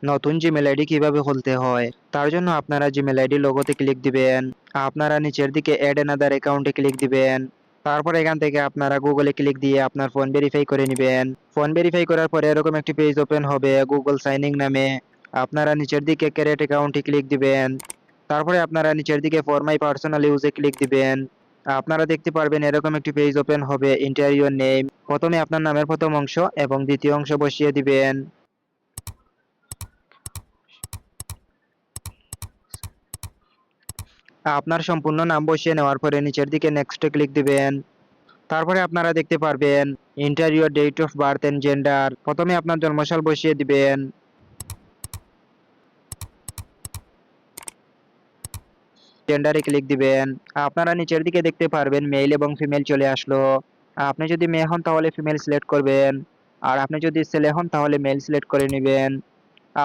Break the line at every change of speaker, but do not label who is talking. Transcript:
নতুন Gmail ID কিভাবে খুলতে হয় তার জন্য আপনারা জিমেল আইডি লোগোতে ক্লিক দিবেন। আপনারা নিচের দিকে অ্যাড অ্যানাদার অ্যাকাউন্টে ক্লিক দিবেন। তারপর এখান থেকে আপনারা গুগলে ক্লিক দিয়ে আপনার ফোন ভেরিফাই করে নেবেন। ফোন ভেরিফাই করার পরে এরকম একটি পেজ ওপেন হবে গুগল সাইন ইন নামে। আপনারা নিচের দিকে ক্রিয়েট অ্যাকাউন্টে ক্লিক দিবেন। তারপরে আপনারা নিচের দিকে ফর মাই পার্সোনাল ইউজে ক্লিক দিবেন। আপনারা দেখতে পারবেন এরকম একটি পেজ ওপেন হবে এন্টার ইউর নেম। প্রথমে আপনার নামের প্রথম অংশ এবং দ্বিতীয় অংশ বসিয়ে দিবেন। আপনার সম্পূর্ণ নাম বসিয়ে নেওয়ার পরে নিচের দিকে নেক্সটে ক্লিক দিবেন। তারপরে আপনারা দেখতে পারবেন enter your date of birth and gender. প্রথমে আপনার জন্মসাল বসিয়ে দিবেন। জেন্ডারে ক্লিক দিবেন। আপনারা নিচের দিকে দেখতে পারবেন মেল এবং ফিমেল চলে আসলো। আপনি যদি মেয়ে হন তাহলে ফিমেল সিলেক্ট করবেন। আর আপনি যদি ছেলে হন তাহলে মেল সিলেক্ট করে নিবেন।